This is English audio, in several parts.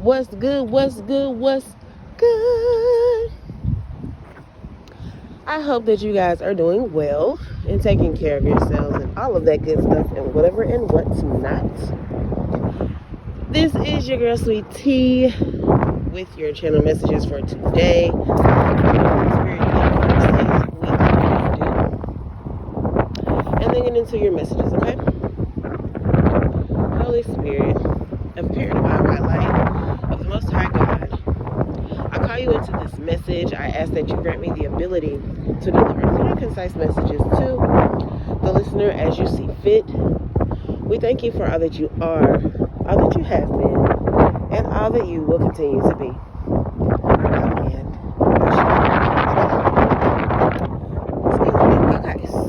What's good? What's good? What's good? I hope that you guys are doing well and taking care of yourselves and all of that good stuff and whatever and what's not. This is your girl SweetQueenT with your channel messages for today. And then get into your messages, okay? Holy Spirit, appear to my right light of the Most High God. I call you into this message. I ask that you grant me the ability to deliver clear and concise messages to the listener as you see fit. We thank you for all that you are, all that you have been, and all that you will continue to be. Amen. Excuse me. Okay, so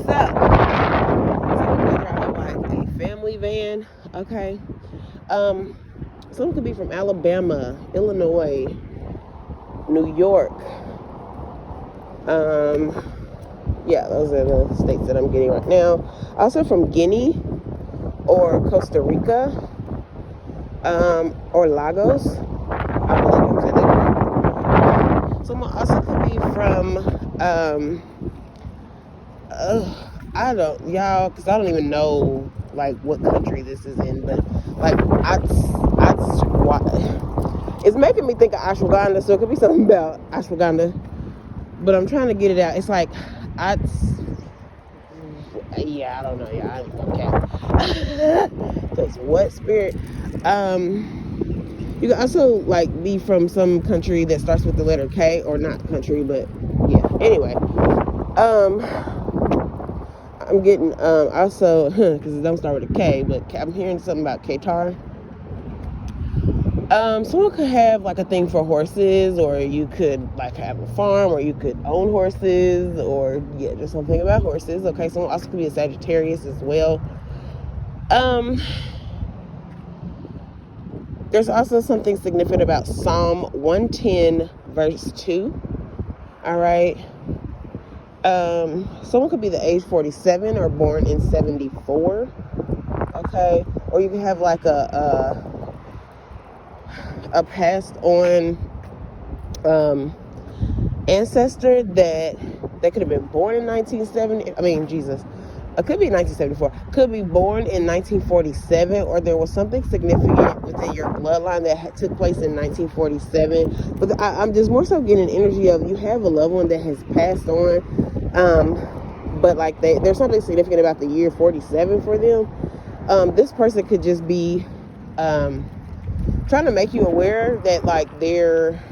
we drive like a family van. Okay. Some could be from Alabama, Illinois, New York. Yeah, those are the states that I'm getting right now. Also from Guinea or Costa Rica, or Lagos. I believe I'm saying that correct. Someone also could be from, because I don't even know like what country this is in, but like it's making me think of ashwagandha, so it could be something about ashwagandha, but I'm trying to get it out. It's like I don't know, I ain't gonna cap. Because what spirit? You can also like be from some country that starts with the letter K, or not country, but yeah. Anyway, I'm getting also because it don't start with a K, but I'm hearing something about Qatar. Someone could have like a thing for horses, or you could like have a farm, or you could own horses, or yeah, just something about horses. Okay, someone also could be a Sagittarius as well. There's also something significant about Psalm 110 verse 2. All right. Someone could be the age 47 or born in 74. Okay, or you can have like a passed on ancestor that could have been born in 1970. I mean, Jesus. It could be 1974. Could be born in 1947, or there was something significant within your bloodline that took place in 1947. But I'm just more so getting an energy of you have a loved one that has passed on, but like there's something significant about the year 47 for them. This person could just be trying to make you aware that like they're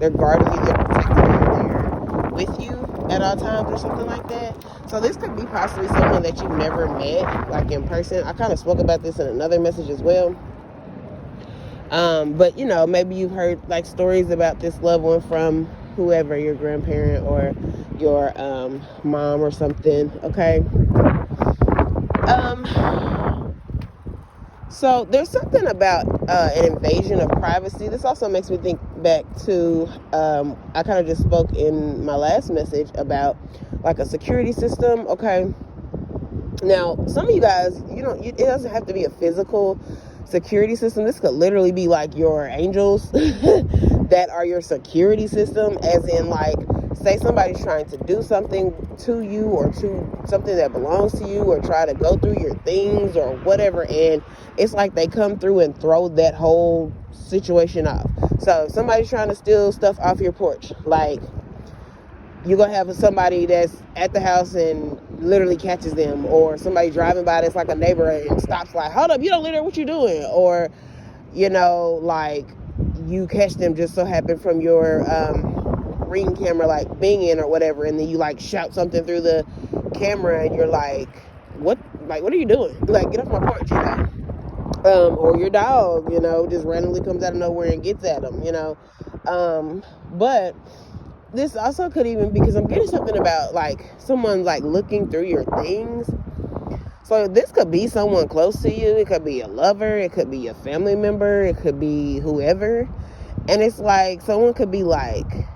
guarding you, they're protecting you, they're with you at all times or something like that. So this could be possibly someone that you've never met like in person. I kind of spoke about this in another message as well. But you know, maybe you've heard like stories about this loved one from whoever, your grandparent or your mom or something. Okay. So there's something about an invasion of privacy. This also makes me think back to, I kind of just spoke in my last message about like a security system. Okay. Now, some of you guys, it doesn't have to be a physical security system. This could literally be like your angels that are your security system, as in like, say somebody's trying to do something to you or to something that belongs to you, or try to go through your things or whatever, and it's like they come through and throw that whole situation off. So if somebody's trying to steal stuff off your porch, like you're gonna have somebody that's at the house and literally catches them, or somebody driving by that's like a neighbor and stops like, hold up, you don't live there, what you doing? Or like you catch them just so happen from your Ring camera like binging or whatever, and then you like shout something through the camera and you're like, what are you doing? Like, get off my porch, or your dog, just randomly comes out of nowhere and gets at them, but this also could even, because I'm getting something about like someone like looking through your things. So this could be someone close to you. It could be a lover, it could be a family member, it could be whoever. And it's like someone could be like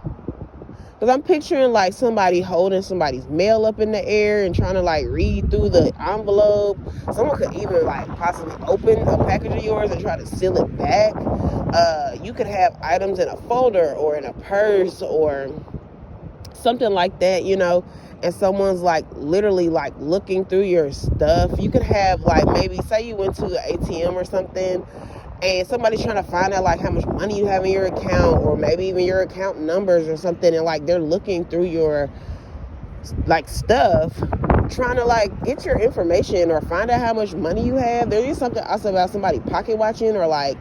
Because I'm picturing like somebody holding somebody's mail up in the air and trying to like read through the envelope. Someone could even like possibly open a package of yours and try to seal it back. You could have items in a folder or in a purse or something like that, you know, and someone's like literally like looking through your stuff. You could have like, maybe say you went to the ATM or something and somebody's trying to find out like how much money you have in your account, or maybe even your account numbers or something, and like they're looking through your like stuff trying to like get your information or find out how much money you have. There is something also about somebody pocket watching, or like,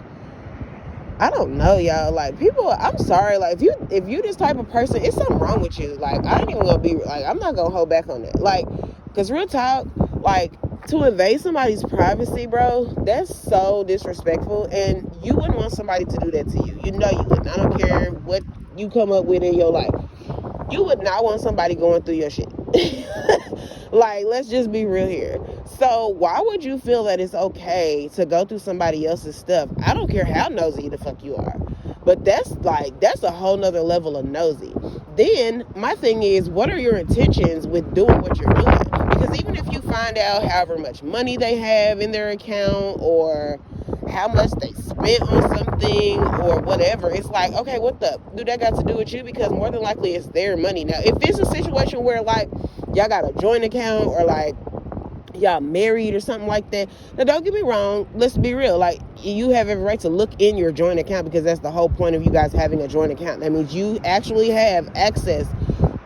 I don't know, y'all. Like, people, I'm sorry. Like, if you this type of person, it's something wrong with you. Like, I ain't even gonna be, like, I'm not gonna hold back on that. Like, because real talk, like, to invade somebody's privacy, bro, that's so disrespectful. And you wouldn't want somebody to do that to you. You know you wouldn't. I don't care what you come up with in your life. You would not want somebody going through your shit. Like, let's just be real here. So why would you feel that it's okay to go through somebody else's stuff? I don't care how nosy the fuck you are. But that's a whole nother level of nosy. Then my thing is, what are your intentions with doing what you're doing? Because even if you find out however much money they have in their account, or how much they spent on something or whatever, it's like, okay, what the do that got to do with you? Because more than likely it's their money. Now, if it's a situation where like y'all got a joint account, or like y'all married or something like that, now don't get me wrong, let's be real, like, you have every right to look in your joint account, because that's the whole point of you guys having a joint account. That means you actually have access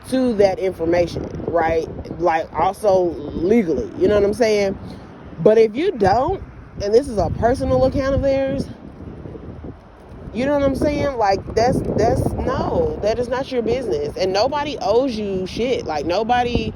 to that information, right? Like, also legally, you know what I'm saying? But if you don't, and this is a personal account of theirs, you know what I'm saying? Like, no, that is not your business. And nobody owes you shit. Like, nobody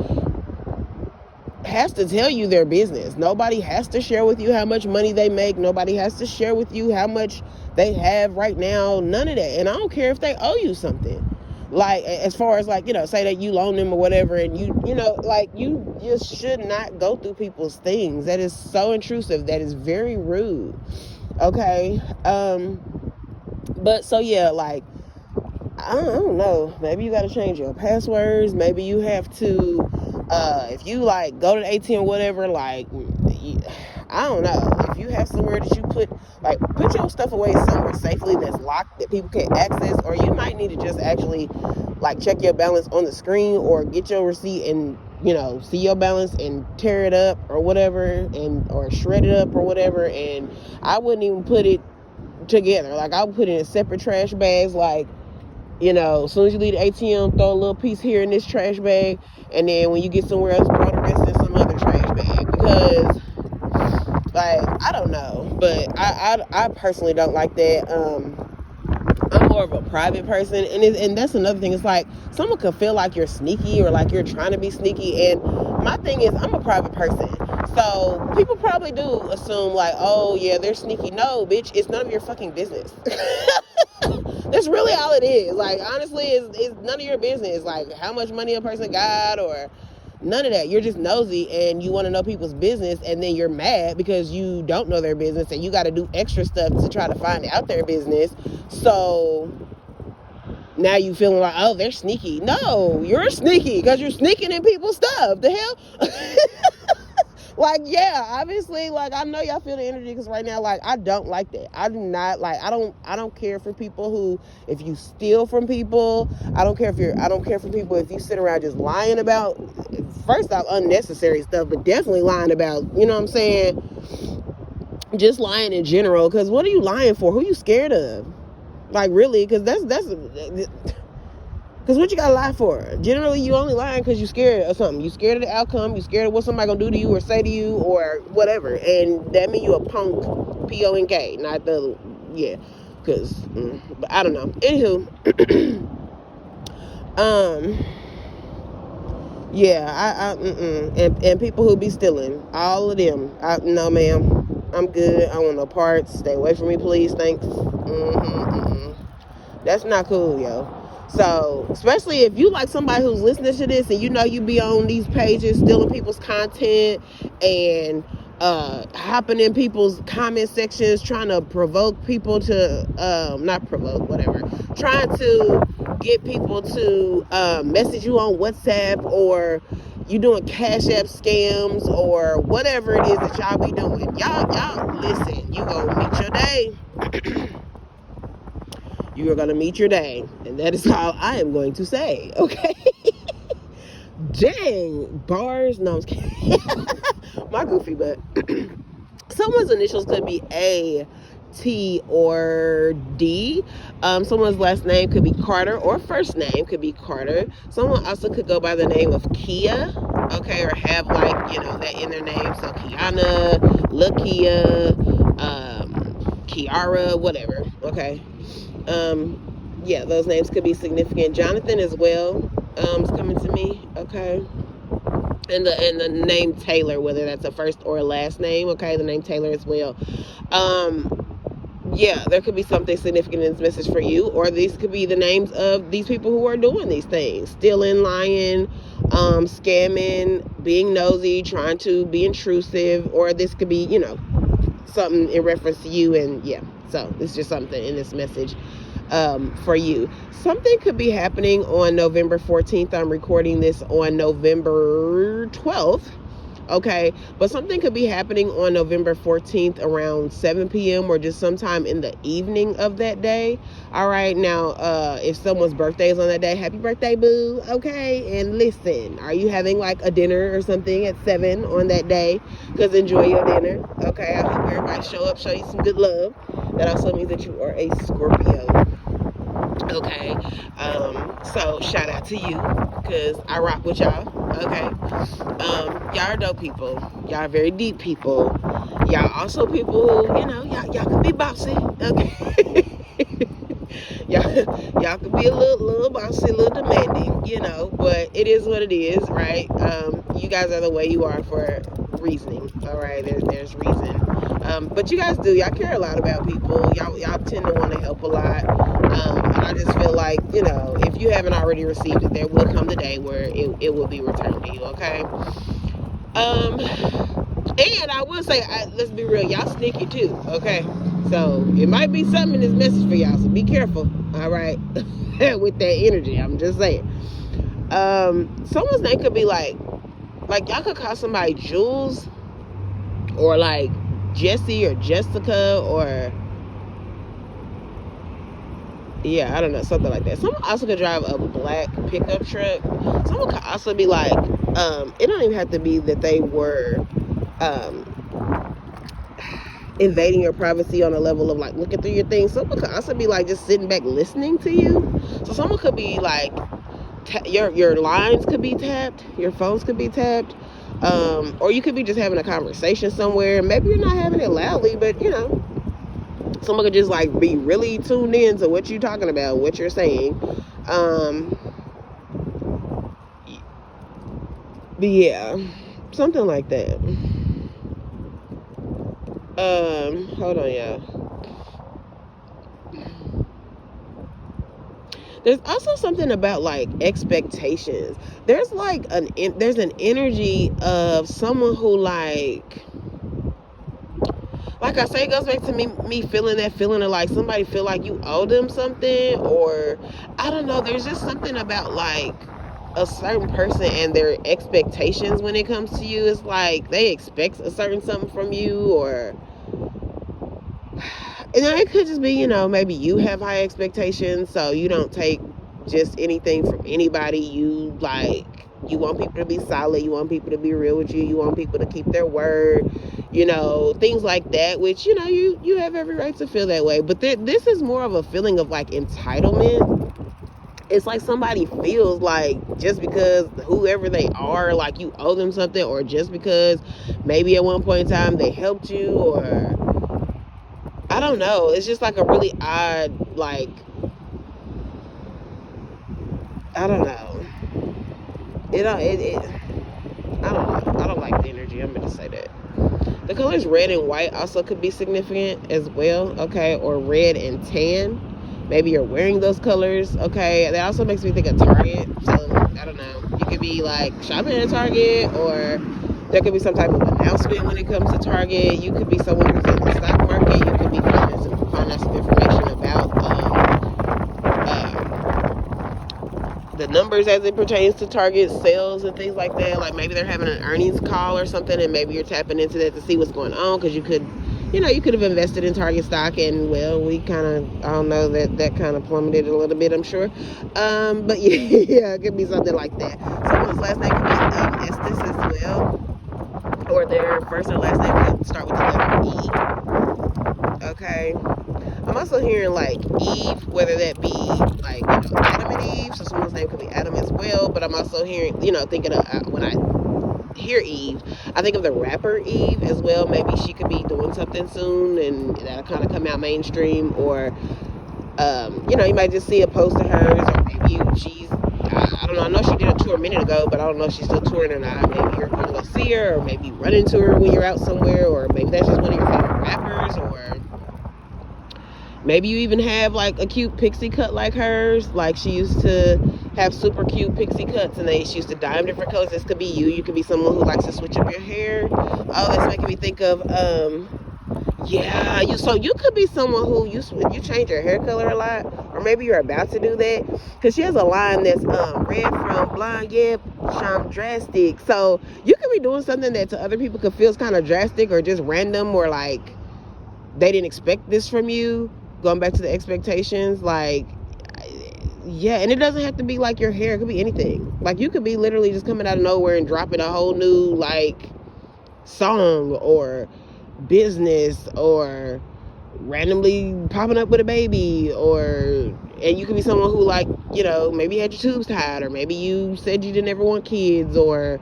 has to tell you their business. Nobody has to share with you how much money they make. Nobody has to share with you how much they have right now. None of that. And I don't care if they owe you something. Like, as far as like, you know, say that you loan them or whatever, and you know, like, you just should not go through people's things. That is so intrusive. That is very rude. Okay. But so yeah, like, I don't know. Maybe you got to change your passwords. Maybe you have to, if you like go to the ATM or whatever, like, I don't know. If you have somewhere that you put your stuff away somewhere safely that's locked that people can't access, or you might need to just actually like check your balance on the screen, or get your receipt and, you know, see your balance and tear it up or whatever, and or shred it up or whatever. And I wouldn't even put it together. Like, I would put it in separate trash bags. Like, you know, as soon as you leave the ATM, throw a little piece here in this trash bag, and then when you get somewhere else, throw the rest in some other trash bag. Because, like, I don't know, but I personally don't like that. I'm more of a private person, and that's another thing. It's like, someone could feel like you're sneaky, or like you're trying to be sneaky, and my thing is, I'm a private person, so people probably do assume like, oh yeah, they're sneaky. No, bitch, it's none of your fucking business. That's really all it is. Like, honestly, it's none of your business, like how much money a person got, or none of that. You're just nosy, and you want to know people's business, and then you're mad because you don't know their business, and you got to do extra stuff to try to find out their business. So now you feeling like, oh, they're sneaky. No, you're sneaky because you're sneaking in people's stuff. The hell? Like, yeah, obviously, like, I know y'all feel the energy, because right now, like, I don't like that. I do not, like, I don't care for people who, if you steal from people, I don't care for people if you sit around just lying about, first off, unnecessary stuff, but definitely lying about, you know what I'm saying, just lying in general. Because what are you lying for? Who are you scared of? Like, really? Because because what you gotta lie for? Generally, you only lying because you scared of something. You scared of the outcome. You scared of what somebody gonna do to you or say to you or whatever. And that means you a punk, P-O-N-K, not the, yeah. Because, but I don't know. Anywho, yeah, and people who be stealing, all of them. No, ma'am, I'm good. I want no parts. Stay away from me, please. Thanks. That's not cool, yo. So, especially if you like somebody who's listening to this, and you know you be on these pages stealing people's content and hopping in people's comment sections, trying to provoke people to, not provoke, whatever, trying to get people to message you on WhatsApp, or you doing Cash App scams, or whatever it is that y'all be doing. Y'all listen, you gonna meet your day. You are gonna meet your day, and that is all I am going to say. Okay. Dang, bars. No, I'm just kidding. My goofy butt. Someone's initials could be A, T, or D. Someone's last name could be Carter, or first name could be Carter. Someone also could go by the name of Kia, okay, or have like, that in their name. So Kiana, Lakia, Kiara, whatever. Okay. Yeah, those names could be significant. Jonathan as well is coming to me. Okay. And the name Taylor, whether that's a first or a last name, okay, the name Taylor as well. Yeah, there could be something significant in this message for you, or these could be the names of these people who are doing these things: stealing, lying, scamming, being nosy, trying to be intrusive, or this could be, something in reference to you. And yeah, so it's just something in this message for you. Something could be happening on November 14th. I'm recording this on November 12th. Okay, but something could be happening on November 14th around 7 p.m. or just sometime in the evening of that day. All right, now, if someone's birthday is on that day, happy birthday, boo. Okay, and listen, are you having like a dinner or something at 7 on that day? Because enjoy your dinner. Okay, I hope everybody show up, show you some good love. That also means that you are a Scorpio. Okay, so shout out to you, because I rock with y'all. Okay, y'all are dope people. Y'all are very deep people. Y'all also people who, y'all can be bossy. Okay. y'all can be a little bossy, a little demanding, but it is what it is, right? You guys are the way you are for reasoning. All right, there's reason. But you guys y'all care a lot about people. Y'all tend to want to help a lot. And I just feel like, if you haven't already received it, there will come the day where it will be returned to you, okay? And I will say, let's be real, y'all sneaky too, okay? So it might be something in this message for y'all, so be careful, all right? With that energy, I'm just saying. Someone's name could be like y'all could call somebody Jules, or like Jesse or Jessica, or yeah, I don't know, something like that. Someone also could drive a black pickup truck. Someone could also be like, it don't even have to be that they were invading your privacy on a level of like looking through your things. Someone could also be like just sitting back listening to you. So someone could be like, your lines could be tapped, your phones could be tapped, or you could be just having a conversation somewhere. Maybe you're not having it loudly, but someone could just like be really tuned in to what you're talking about, what you're saying. But yeah, something like that. Hold on, y'all. There's also something about like expectations. There's like there's an energy of someone who like I say, it goes back to me feeling that feeling of like somebody feel like you owe them something, or I don't know. There's just something about like a certain person and their expectations when it comes to you. It's like they expect a certain something from you, or and it could just be, maybe you have high expectations, so you don't take just anything from anybody. You want people to be solid. You want people to be real with you. You want people to keep their word, things like that, which, you have every right to feel that way. But this is more of a feeling of like entitlement. It's like somebody feels like just because whoever they are, like you owe them something, or just because maybe at one point in time they helped you, or I don't know. It's just like a really odd, like, I don't know. I don't know. I don't like the energy. I'm going to say that. The colors red and white also could be significant as well, okay? Or red and tan. Maybe you're wearing those colors, okay? That also makes me think of Target. So, I don't know. You could be, like, shopping at Target, or there could be some type of announcement when it comes to Target. You could be someone who's in the stock market. You could be finding out some information about the numbers as it pertains to Target sales and things like that. Like maybe they're having an earnings call or something, and maybe you're tapping into that to see what's going on, because you could have invested in Target stock, and well, we kind of, I don't know, that kind of plummeted a little bit, I'm sure. But yeah, it could be something like that. Someone's last name could be Estes as well, or their first or last name could start with the letter E. Okay. I'm also hearing like Eve, whether that be like, Adam and Eve, so someone's name could be Adam as well. But I'm also hearing, thinking of, when I hear Eve, I think of the rapper Eve as well. Maybe she could be doing something soon, and that'll kind of come out mainstream. Or, you might just see a post of hers, or maybe she's, I don't know. I know she did a tour a minute ago, but I don't know if she's still touring or not. Maybe you're going to go see her, or maybe run into her when you're out somewhere, or maybe that's just one of your favorite rappers, or maybe you even have like a cute pixie cut like hers. Like she used to have super cute pixie cuts, and she used to dye them different colors. This could be you. You could be someone who likes to switch up your hair. Oh, that's making me think of, so you could be someone who you change your hair color a lot, or maybe you're about to do that, because she has a line that's red from blonde, yeah, drastic. So you could be doing something that to other people could feel kind of drastic or just random, or like they didn't expect this from you. Going back to the expectations, like, yeah, and it doesn't have to be like your hair. It could be anything. Like you could be literally just coming out of nowhere and dropping a whole new like song or business, or randomly popping up with a baby, and you could be someone who, like, maybe had your tubes tied, or maybe you said you didn't ever want kids, or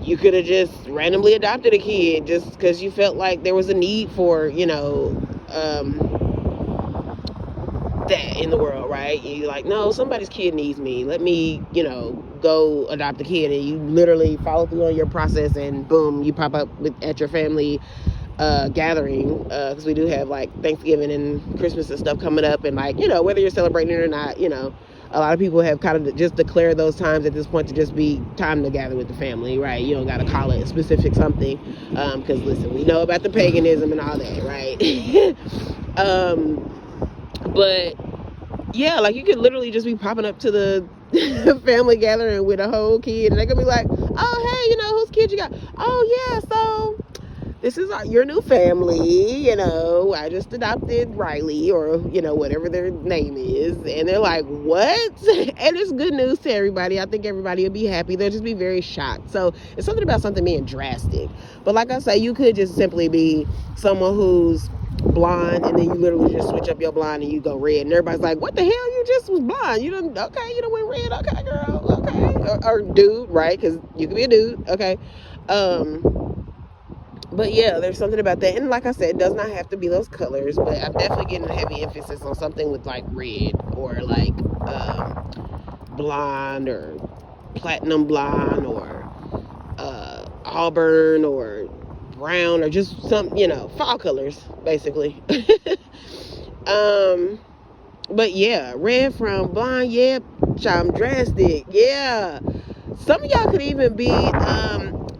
you could have just randomly adopted a kid just because you felt like there was a need for, that in the world, right? And you're like, no, somebody's kid needs me. Let me, go adopt a kid. And you literally follow through on your process, and boom, you pop up at your family gathering, because we do have like Thanksgiving and Christmas and stuff coming up, and like, whether you're celebrating it or not, a lot of people have kind of just declared those times at this point to just be time to gather with the family, right? You don't got to call it a specific something, because listen, we know about the paganism and all that, right? But yeah, like you could literally just be popping up to the family gathering with a whole kid, and they're gonna be like, oh, hey, whose kid you got? Oh yeah, so this is your new family, I just adopted Riley, or, whatever their name is. And they're like, what? And it's good news to everybody. I think everybody will be happy. They'll just be very shocked. So it's something about something being drastic. But like I say, you could just simply be someone who's blonde, and then you literally just switch up your blonde and you go red. And everybody's like, what the hell? You just was blonde. You done went red. Okay, girl. Okay. Or dude, right? Because you could be a dude. Okay. But yeah, there's something about that. And like I said, it does not have to be those colors, but I'm definitely getting a heavy emphasis on something with like red, or like blonde, or platinum blonde, or auburn, or brown, or just some, fall colors, basically. But yeah, red from blonde, yeah, drastic, yeah. Some of y'all could even be,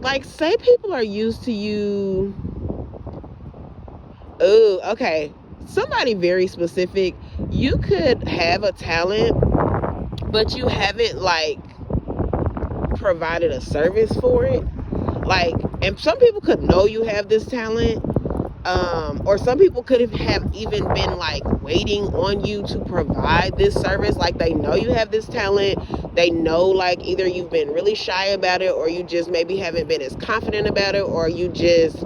like, say people are used to you. Oh, okay. Somebody very specific. You could have a talent, but you haven't, like, provided a service for it. Like, and some people could know you have this talent, or some people could have even been like waiting on you to provide this service. Like, they know you have this talent. They know, like, either you've been really shy about it, or you just maybe haven't been as confident about it, or you just,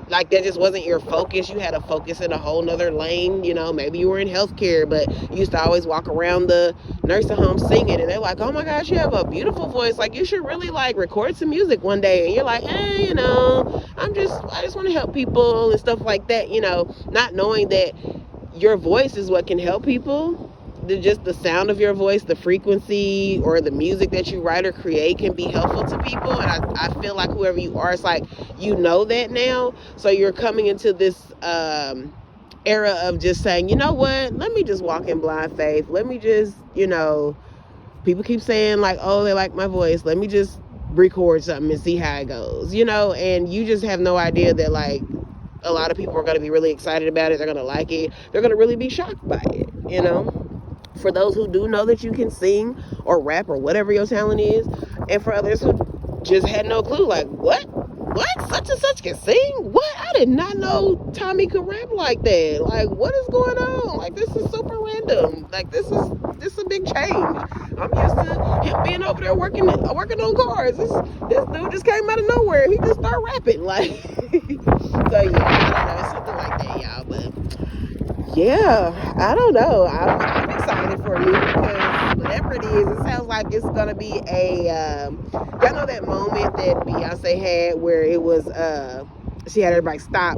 like, that just wasn't your focus. You had a focus in a whole nother lane. Maybe you were in healthcare, but you used to always walk around the nursing home singing, and they're like, oh my gosh, you have a beautiful voice. Like, you should really, like, record some music one day. And you're like, I just want to help people and stuff like that, not knowing that your voice is what can help people. Just the sound of your voice, the frequency, or the music that you write or create can be helpful to people. And I feel like whoever you are, it's like, that now. So you're coming into this era of just saying, you know what, let me just walk in blind faith. Let me just, people keep saying like, oh, they like my voice. Let me just record something and see how it goes, and you just have no idea that, like, a lot of people are going to be really excited about it. They're going to like it. They're going to really be shocked by it, For those who do know that you can sing or rap or whatever your talent is, and for others who just had no clue, like, what such and such can sing? What? I did not know Tommy could rap like that. Like, what is going on? Like, this is super random. Like, this is a big change. I'm used to him being over there working on cars. This dude just came out of nowhere. He just started rapping. Like, so yeah, I don't know, it's something like that, y'all. But yeah, I don't know. I'm excited for you, because whatever it is, it sounds like it's gonna be a y'all know that moment that Beyonce had where it was she had everybody stop,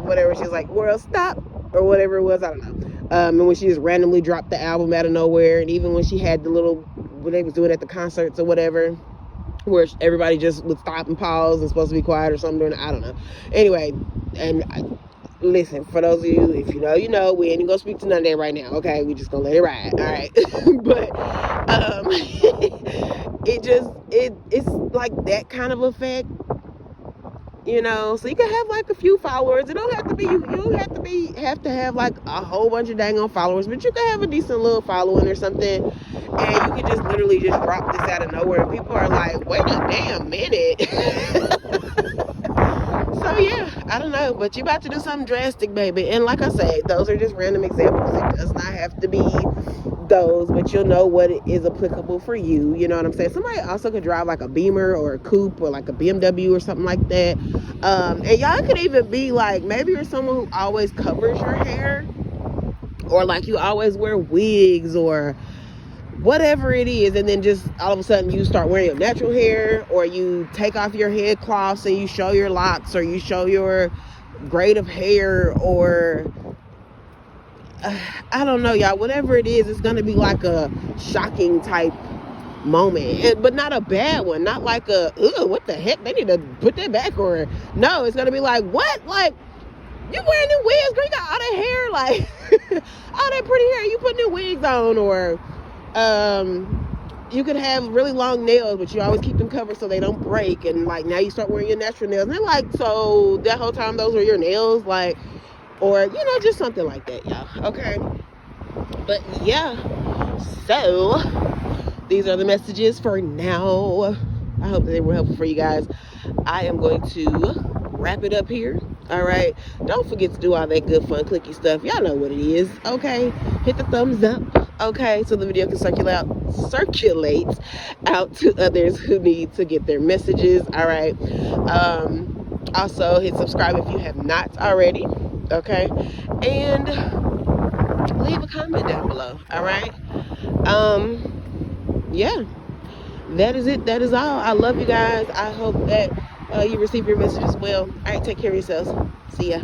whatever, she was like, world stop, or whatever it was, I don't know. And when she just randomly dropped the album out of nowhere, and even when she had the little, what they was doing at the concerts or whatever, where everybody just would stop and pause and supposed to be quiet or something, I don't know. Anyway, and listen, for those of you, if you know, you know, we ain't gonna speak to none of that right now, okay? We just gonna let it ride, all right? But it's like that kind of effect, you know. So you can have like a few followers. It don't have to be, you don't have to have like a whole bunch of dang on followers, but you can have a decent little following or something, and you can just literally just drop this out of nowhere, and people are like, wait a damn minute. So yeah, I don't know, but you about to do something drastic, baby. And like I said, those are just random examples. It does not have to be those, but you'll know what is applicable for you. You know what I'm saying? Somebody also could drive like a Beamer or a coupe or like a BMW or something like that. And y'all could even be like, maybe you're someone who always covers your hair, or like you always wear wigs or whatever it is, and then just all of a sudden you start wearing your natural hair, or you take off your head cloths and you show your locks, or you show your braid of hair, or I don't know, y'all, whatever it is, it's gonna be like a shocking type moment, but not a bad one, not like a what the heck, they need to put that back, or no, it's gonna be like, what, like, you wearing new wigs, girl, you got all that hair, like all that pretty hair, you put new wigs on, or you could have really long nails, but you always keep them covered so they don't break, and like now you start wearing your natural nails, and they're like, so that whole time those were your nails, like, or you know, just something like that, y'all. Okay, but yeah, so these are the messages for now. I hope that they were helpful for you guys. I am going to wrap it up here. All right, don't forget to do all that good fun clicky stuff. Y'all know what it is. Okay, hit the thumbs up. Okay, so the video can circulate out to others who need to get their messages. All right, also hit subscribe if you have not already. Okay, and leave a comment down below. All right, yeah, that is it. That is all. I love you guys. I hope that you receive your message as well. All right, take care of yourselves. See ya.